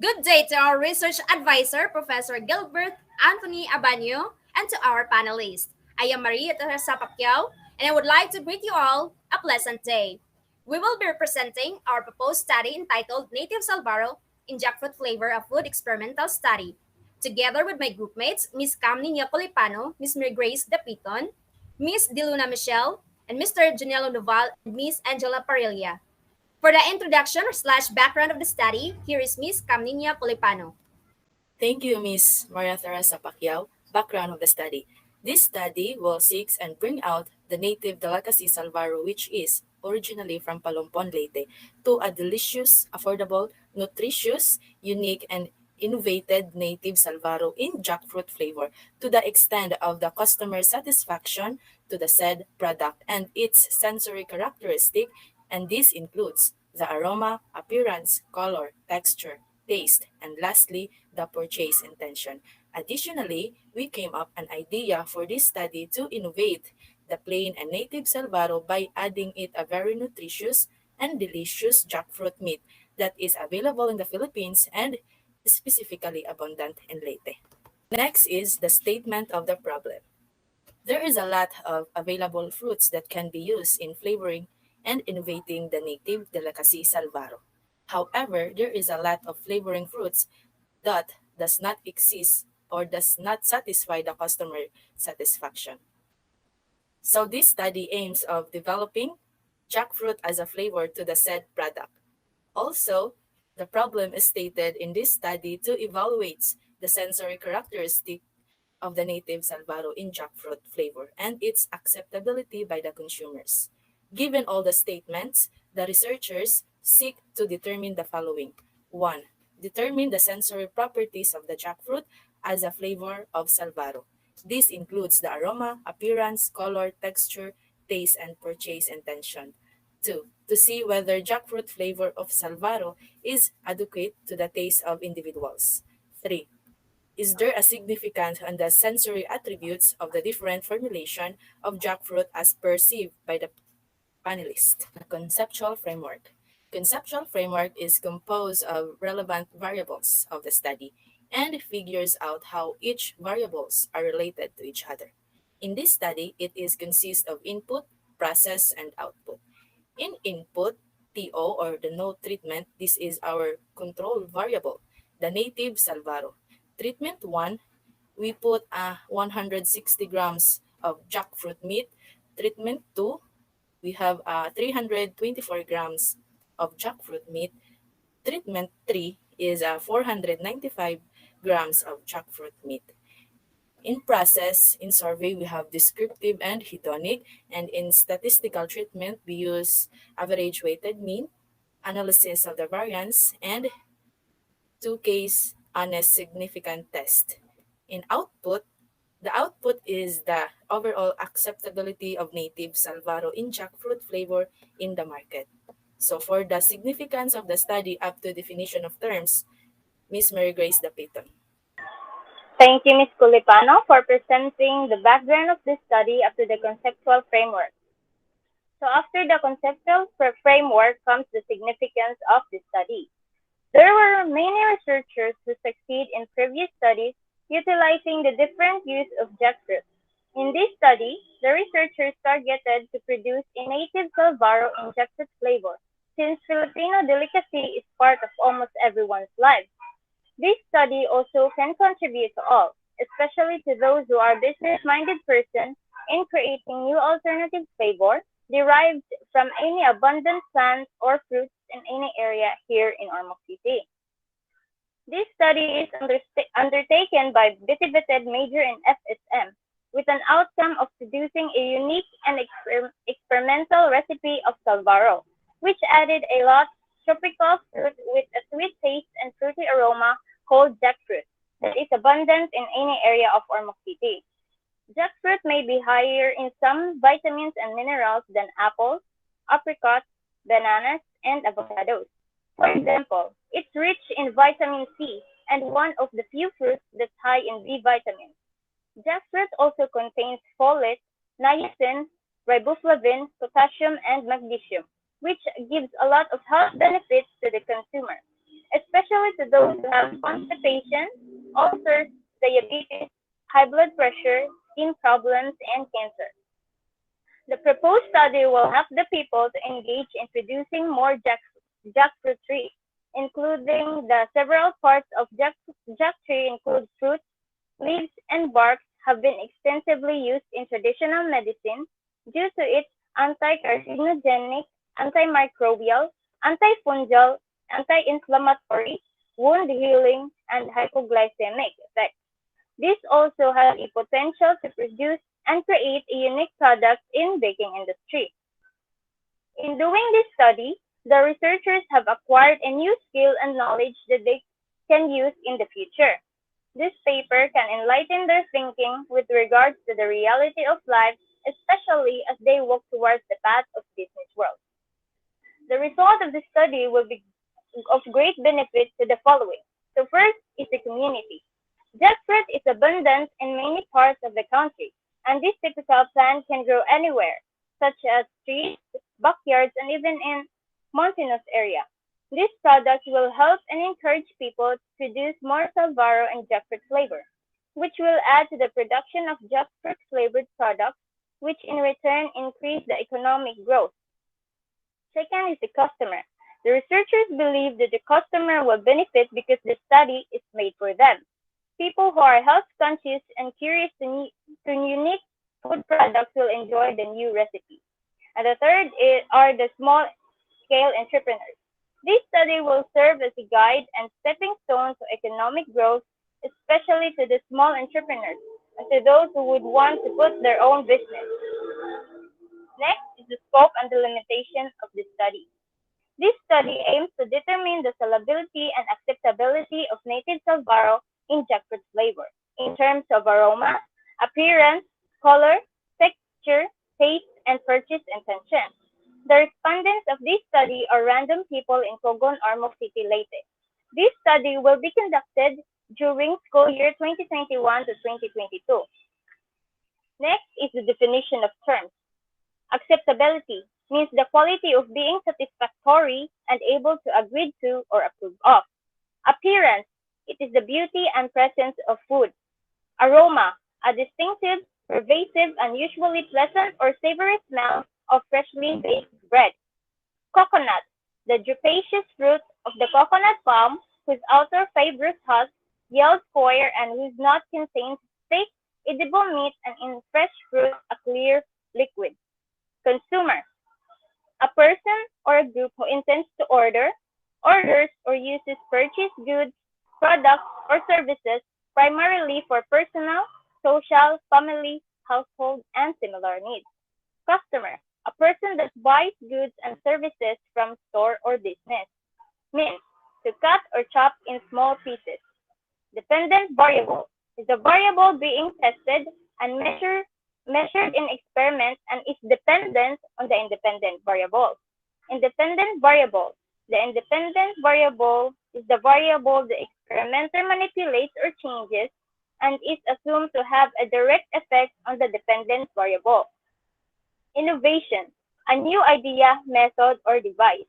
Good day to our research advisor, Professor Gilbert Anthony Abanyo, and to our panelists. I am Maria Teresa Pacquiao, and I would like to greet you all a pleasant day. We will be presenting our proposed study entitled Native Salvaro in Jackfruit Flavor, a Food Experimental Study, together with my groupmates, Ms. Camni Colipano, Ms. Mary Grace Dapiton, Ms. Diluna Michelle, and Mr. Junielo Noval, and Ms. Angela Parilla. For the introduction slash background of the study, here is Ms. Camninia Polipano. Thank you, Ms. Maria Teresa Pacquiao. Background of the study. This study will seek and bring out the native delicacy salvaro, which is originally from Palompon, Leyte, to a delicious, affordable, nutritious, unique, and innovated native salvaro in jackfruit flavor to the extent of the customer satisfaction to the said product and its sensory characteristic, and this includes the aroma, appearance, color, texture, taste, and lastly, the purchase intention. Additionally, we came up an idea for this study to innovate the plain and native salvaro by adding it a very nutritious and delicious jackfruit meat that is available in the Philippines and specifically abundant in Leyte. Next is the statement of the problem. There is a lot of available fruits that can be used in flavoring and innovating the native delicacy salvaro. However, there is a lot of flavoring fruits that does not exist or does not satisfy the customer satisfaction. So this study aims of developing jackfruit as a flavor to the said product. Also, the problem is stated in this study to evaluate the sensory characteristic of the native salvaro in jackfruit flavor and its acceptability by the consumers. Given all the statements, the researchers seek to determine the following. 1. Determine the sensory properties of the jackfruit as a flavor of salvaro. This includes the aroma, appearance, color, texture, taste, and purchase intention. 2. To see whether jackfruit flavor of salvaro is adequate to the taste of individuals. 3. Is there a significance on the sensory attributes of the different formulation of jackfruit as perceived by the panelist? Conceptual framework. Conceptual framework is composed of relevant variables of the study and figures out how each variables are related to each other. In this study, it is consists of input, process, and output. In input, TO or the no treatment, this is our control variable, the native salvaro. Treatment 1, we put 160 grams of jackfruit meat. Treatment 2, we have 324 grams of jackfruit meat. Treatment 3 is 495 grams of jackfruit meat. In process, in survey, we have descriptive and hedonic, and in statistical treatment, we use average weighted mean, analysis of the variance, and two-case honest significant test. In output, the output is the overall acceptability of native salvaro in jackfruit flavor in the market. So for the significance of the study up to definition of terms, Ms. Mary Grace Dapiton. Thank you, Ms. Culipano, for presenting the background of this study up to the conceptual framework. So after the conceptual framework comes the significance of the study. There were many researchers who succeed in previous studies utilizing the different use of jackfruit. In this study, the researchers targeted to produce a native salvaro in jackfruit flavor, since Filipino delicacy is part of almost everyone's life. This study also can contribute to all, especially to those who are business-minded persons in creating new alternative flavor derived from any abundant plants or fruits in any area here in Ormoc City. This study is undertaken by Bitivited major in FSM with an outcome of producing a unique and experimental recipe of Salvaro, which added a lot tropical fruit with a sweet taste and fruity aroma called jackfruit that is abundant in any area of Ormoc City. Jackfruit may be higher in some vitamins and minerals than apples, apricots, bananas, and avocados. For example, it's rich in vitamin C and one of the few fruits that's high in B vitamins. Jackfruit also contains folate, niacin, riboflavin, potassium, and magnesium, which gives a lot of health benefits to the consumer. especially to those who have constipation, ulcers, diabetes, high blood pressure, skin problems, and cancer. The proposed study will help the people to engage in producing more jackfruit trees, including the several parts of jack tree include fruits, leaves, and bark have been extensively used in traditional medicine due to its anti-carcinogenic, antimicrobial, antifungal, anti-inflammatory, wound healing, and hypoglycemic effects. This also has a potential to produce and create a unique product in baking industry. In doing this study, the researchers have acquired a new skill and knowledge that they can use in the future. This paper can enlighten their thinking with regards to the reality of life, especially as they walk towards the path of business world. The result of the study will be of great benefit to the following. So first is the community. Jackfruit is abundant in many parts of the country, and this typical plant can grow anywhere, such as streets, backyards, and even in mountainous area. This product will help and encourage people to produce more Salvaro and jackfruit flavor, which will add to the production of jackfruit flavored products, which in return increase the economic growth. Second is the customer. The researchers believe that the customer will benefit because the study is made for them. People who are health conscious and curious to unique food products will enjoy the new recipe. And the third are the small scale entrepreneurs. This study will serve as a guide and stepping stone to economic growth, especially to the small entrepreneurs and to those who would want to put their own business. Next is the scope and the limitation of the study. This study aims to determine the salability and acceptability of native Salvaro in jackfruit flavor in terms of aroma, appearance, color, texture, taste, and purchase intention. The respondents of this study are random people in Cogon, Ormoc City, Leyte. This study will be conducted during school year 2021 to 2022. Next is the definition of terms. Acceptability means the quality of being satisfactory and able to agree to or approve of. Appearance, it is the beauty and presence of food. Aroma, a distinctive, pervasive, and usually pleasant or savory smell of freshly baked bread. Coconut, the drupaceous fruit of the coconut palm whose outer fibrous husk yields square and whose nut contains thick, edible meat and in fresh fruit a clear liquid. Consumer, a person or a group who intends to orders, or uses purchased goods, products, or services primarily for personal, social, family, household, and similar needs. Customer, a person that buys goods and services from store or business. Mince, to cut or chop in small pieces. Dependent variable is a variable being tested and measured in experiments and is dependent on the independent variable. Independent variable. The independent variable is the variable the experimenter manipulates or changes and is assumed to have a direct effect on the dependent variable. Innovation, a new idea, method, or device.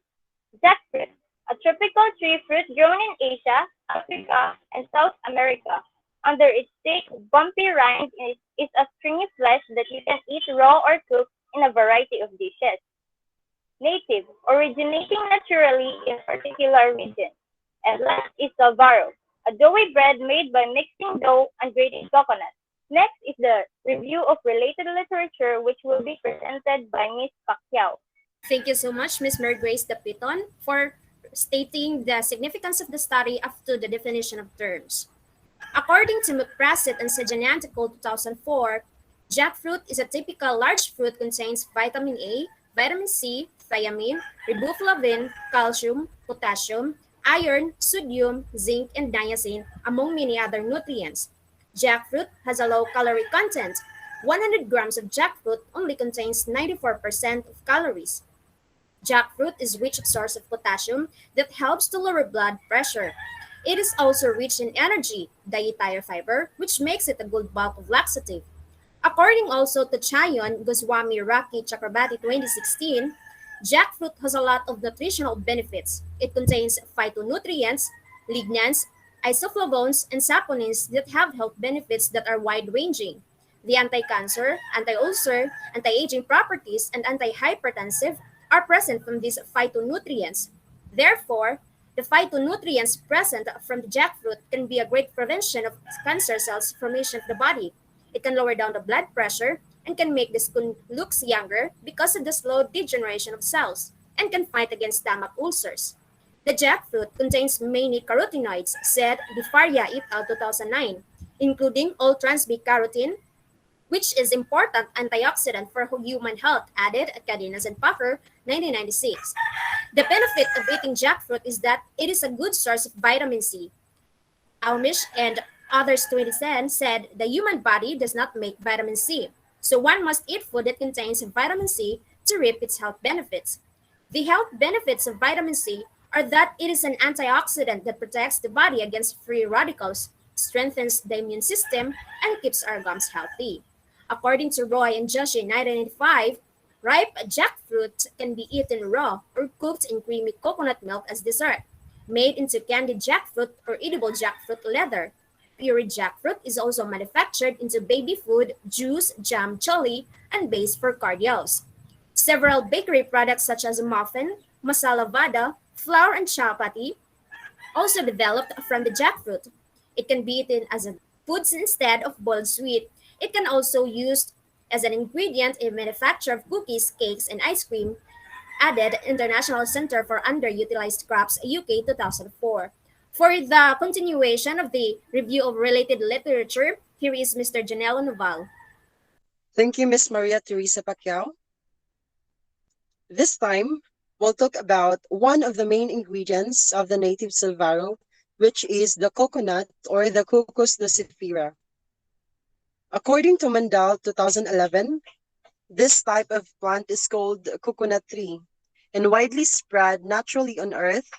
Jackfruit, a tropical tree fruit grown in Asia, Africa, and South America. Under its thick, bumpy rind is a stringy flesh that you can eat raw or cook in a variety of dishes. Native, originating naturally in a particular region. And last is Salvaro, a doughy bread made by mixing dough and grating coconut. Next is the review of related literature, which will be presented by Ms. Pacquiao. Thank you so much, Ms. Mary Grace Dapiton, for stating the significance of the study up to the definition of terms. According to McPrasset and Sajaniantico 2004, jackfruit is a typical large fruit contains vitamin A, vitamin C, thiamine, riboflavin, calcium, potassium, iron, sodium, zinc, and niacin, among many other nutrients. Jackfruit has a low calorie content. 100 grams of jackfruit only contains 94% of calories. Jackfruit is a rich source of potassium that helps to lower blood pressure. It is also rich in energy, dietary fiber, which makes it a good bulk of laxative. According also to Chayon, Goswami, Raki, Chakrabarti 2016, Jackfruit has a lot of nutritional benefits. It contains phytonutrients, lignans, isoflavones, and saponins that have health benefits that are wide-ranging. The anti-cancer, anti-ulcer, anti-aging properties, and anti-hypertensive are present from these phytonutrients. Therefore, the phytonutrients present from the jackfruit can be a great prevention of cancer cells formation of the body. It can lower down the blood pressure and can make the skin looks younger because of the slow degeneration of cells and can fight against stomach ulcers. The jackfruit contains many carotenoids, said Di Faria et al. 2009, including all-trans-beta-carotene, which is important antioxidant for human health, added Cadenas and Packer, 1996. The benefit of eating jackfruit is that it is a good source of vitamin C. Aumish and others 2010 said the human body does not make vitamin C, so one must eat food that contains vitamin C to reap its health benefits. The health benefits of vitamin C are that it is an antioxidant that protects the body against free radicals, strengthens the immune system, and keeps our gums healthy. According to Roy and Joshi 1995, ripe jackfruit can be eaten raw or cooked in creamy coconut milk as dessert, made into candied jackfruit or edible jackfruit leather. Pure jackfruit is also manufactured into baby food, juice, jam, jelly, and base for cardios. Several bakery products such as muffin, masala vada, flour, and chapati also developed from the jackfruit. It can be eaten as a foods instead of boiled sweet. It can also used as an ingredient in manufacture of cookies, cakes, and ice cream, added International Center for Underutilized Crops, UK 2004. For the continuation of the review of related literature, here is Mr. Janelo Noval. Thank you, Ms. Maria Teresa Pacquiao. This time, we'll talk about one of the main ingredients of the native Silvaro, which is the coconut or the Cocos nocifera. According to Mandal 2011, this type of plant is called coconut tree and widely spread naturally on earth.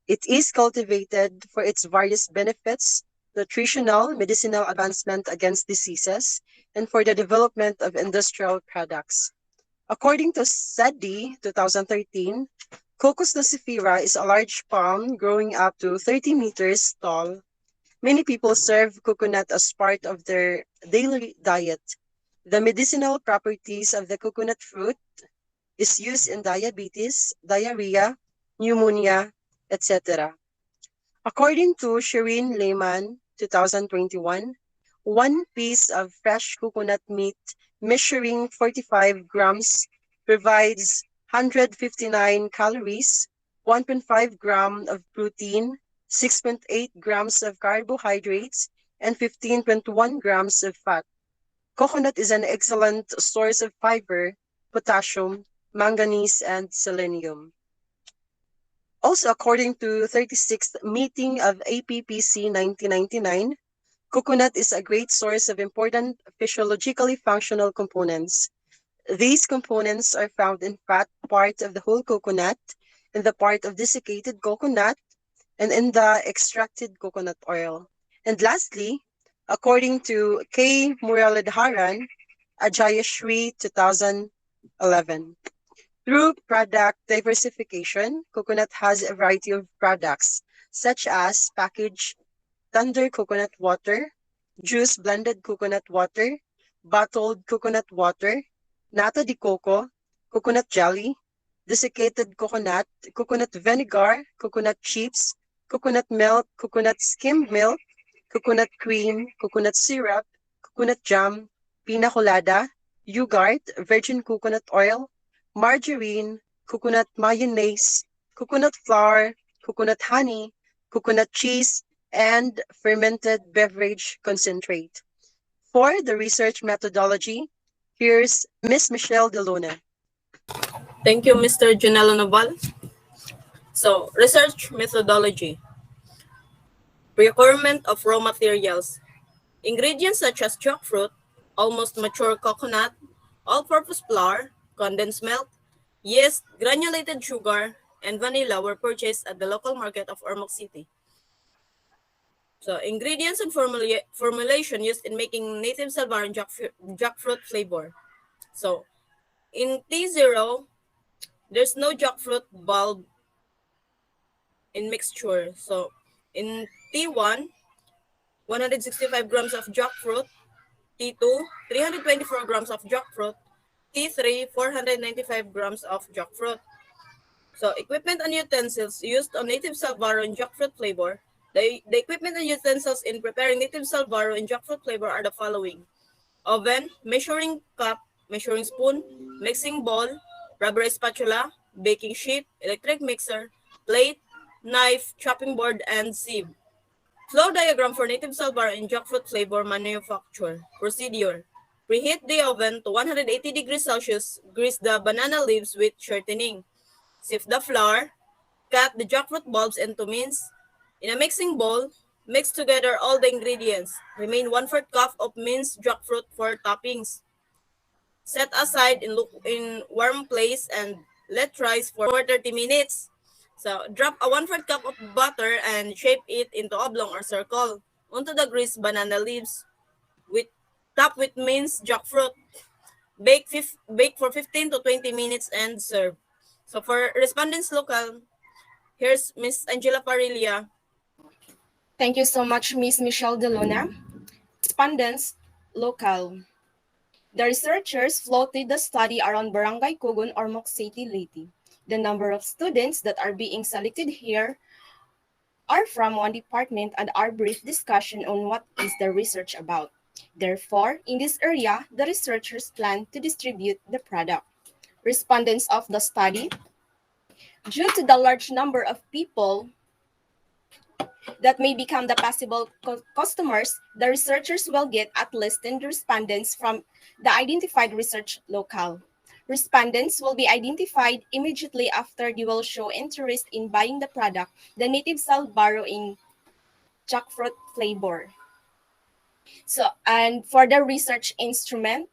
It is cultivated for its various benefits, nutritional, medicinal advancement against diseases, and for the development of industrial products. According to SEDI 2013, Cocos nocifera is a large palm growing up to 30 meters tall. Many people serve coconut as part of their daily diet. The medicinal properties of the coconut fruit is used in diabetes, diarrhea, pneumonia, etc. According to Shireen Lehman, 2021, one piece of fresh coconut meat measuring 45 grams provides 159 calories, 1.5 gram of protein, 6.8 grams of carbohydrates, and 15.1 grams of fat. Coconut is an excellent source of fiber, potassium, manganese, and selenium. Also, according to 36th meeting of APPC 1999, coconut is a great source of important physiologically functional components. These components are found in fat part of the whole coconut, in the part of desiccated coconut, and in the extracted coconut oil. And lastly, according to K. Muraladharan, Ajayashri 2011, through product diversification, coconut has a variety of products, such as packaged thunder coconut water, juice blended coconut water, bottled coconut water, nata de coco, coconut jelly, desiccated coconut, coconut vinegar, coconut chips, coconut milk, coconut skimmed milk, coconut cream, coconut syrup, coconut jam, pina colada, yogurt, virgin coconut oil, margarine, coconut mayonnaise, coconut flour, coconut honey, coconut cheese, and fermented beverage concentrate. For the research methodology, here's Ms. Michelle De Luna. Thank you, Mr. Janelo Noval. So, research methodology. Procurement of raw materials. Ingredients such as jackfruit, almost mature coconut, all-purpose flour, condensed milk, yeast, granulated sugar, and vanilla were purchased at the local market of Ormoc City. So, ingredients and formulation used in making native Salvadoran jackfruit flavor. So, in T0, there's no jackfruit bulb in mixture. So in T1, 165 grams of jackfruit. T2, 324 grams of jackfruit. T3, 495 grams of jackfruit. So equipment and utensils used on native Salvaro and jackfruit flavor. The equipment and utensils in preparing native Salvaro and jackfruit flavor are the following: oven, measuring cup, measuring spoon, mixing bowl, rubber spatula, baking sheet, electric mixer, plate, knife, chopping board, and sieve. Flow diagram for native Salvaro and jackfruit flavor manufacture. Procedure: preheat the oven to 180 degrees Celsius. Grease the banana leaves with shortening. Sift the flour. Cut the jackfruit bulbs into mince. In a mixing bowl, mix together all the ingredients. Remain 1/4 cup of minced jackfruit for toppings. Set aside in warm place and let rise for 30 minutes. So drop a 1/4 cup of butter and shape it into oblong or circle onto the greased banana leaves. With top with minced jackfruit. Bake for 15 to 20 minutes and serve. So for respondents local, here's Miss Angela Parilla. Thank you so much, Ms. Michelle De Luna. Respondents, local. The researchers floated the study around Barangay Kugon or Mokseti Leyte. The number of students that are being selected here are from one department and our brief discussion on what is the research about. Therefore, in this area, the researchers plan to distribute the product. Respondents of the study, due to the large number of people that may become the possible customers, the researchers will get at least 10 respondents from the identified research locale. Respondents will be identified immediately after they will show interest in buying the product, the native Salvaro in jackfruit flavor. So, and for the research instrument,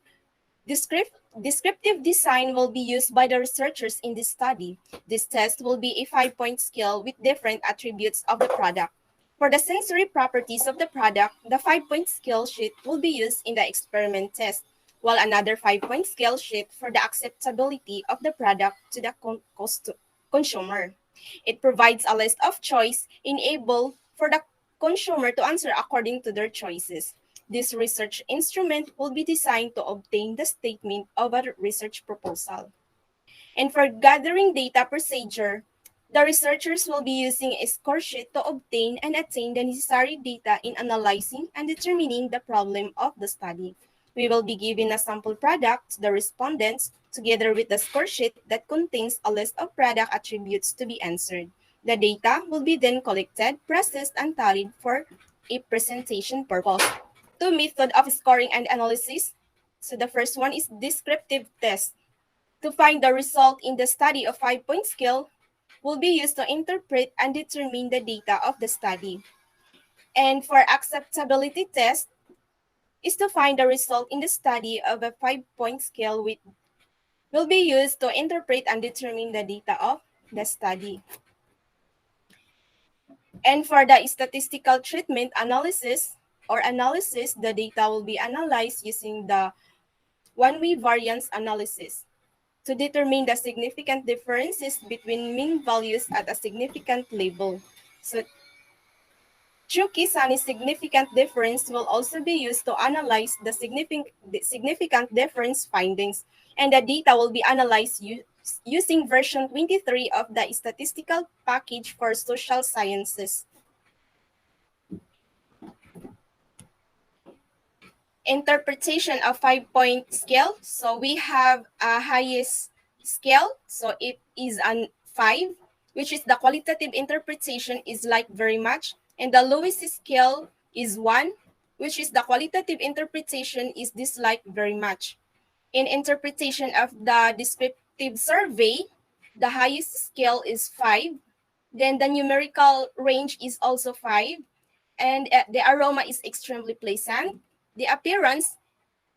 descriptive design will be used by the researchers in this study. This test will be a 5-point scale with different attributes of the product. For the sensory properties of the product, the 5-point scale sheet will be used in the experiment test, while another 5-point scale sheet for the acceptability of the product to the consumer. It provides a list of choice enabled for the consumer to answer according to their choices. This research instrument will be designed to obtain the statement of a research proposal. And for gathering data procedure, the researchers will be using a score sheet to obtain and attain the necessary data in analyzing and determining the problem of the study. We will be given a sample product to the respondents together with the score sheet that contains a list of product attributes to be answered. The data will be then collected, processed, and tallied for a presentation purpose. Two methods of scoring and analysis. So the first one is descriptive test. To find the result in the study of 5-point scale will be used to interpret and determine the data of the study. And for acceptability test is to find the result in the study of a 5-point scale which will be used to interpret and determine the data of the study. And for the statistical treatment analysis, the data will be analyzed using the one-way variance analysis to determine the significant differences between mean values at a significant level. So, Chuki-Sani significant difference will also be used to analyze the significant difference findings, and the data will be analyzed using version 23 of the statistical package for social sciences. Interpretation of 5-point scale. So we have a highest scale. So it is an 5, which is the qualitative interpretation is like very much. And the lowest scale is 1, which is the qualitative interpretation is dislike very much. In interpretation of the descriptive survey, the highest scale is 5. Then the numerical range is also 5. And the aroma is extremely pleasant. The appearance,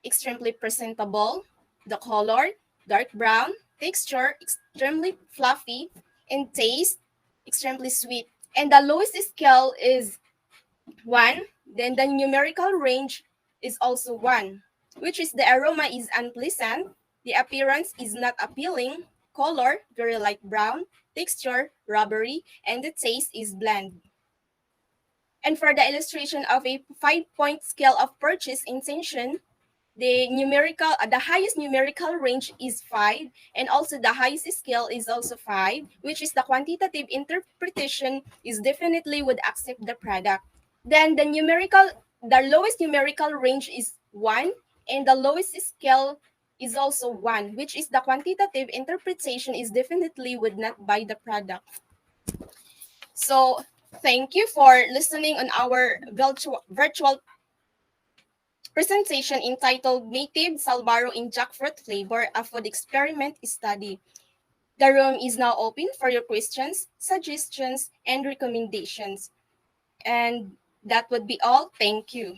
extremely presentable. The color, dark brown. Texture, extremely fluffy. And taste, extremely sweet. And the lowest scale is 1. Then the numerical range is also 1, which is the aroma is unpleasant. The appearance is not appealing. color, very light brown, texture, rubbery, and the taste is bland. And for the illustration of a 5-point scale of purchase intention, the highest numerical range is 5, and also the highest scale is also 5, which is the quantitative interpretation is definitely would accept the product. Then the lowest numerical range is 1, and the lowest scale is also 1, which is the quantitative interpretation is definitely would not buy the product. So thank you for listening on our virtual presentation entitled Native Salvaro in Jackfruit Flavor, a Food Experiment Study. The room is now open for your questions, suggestions, and recommendations. And that would be all. Thank you.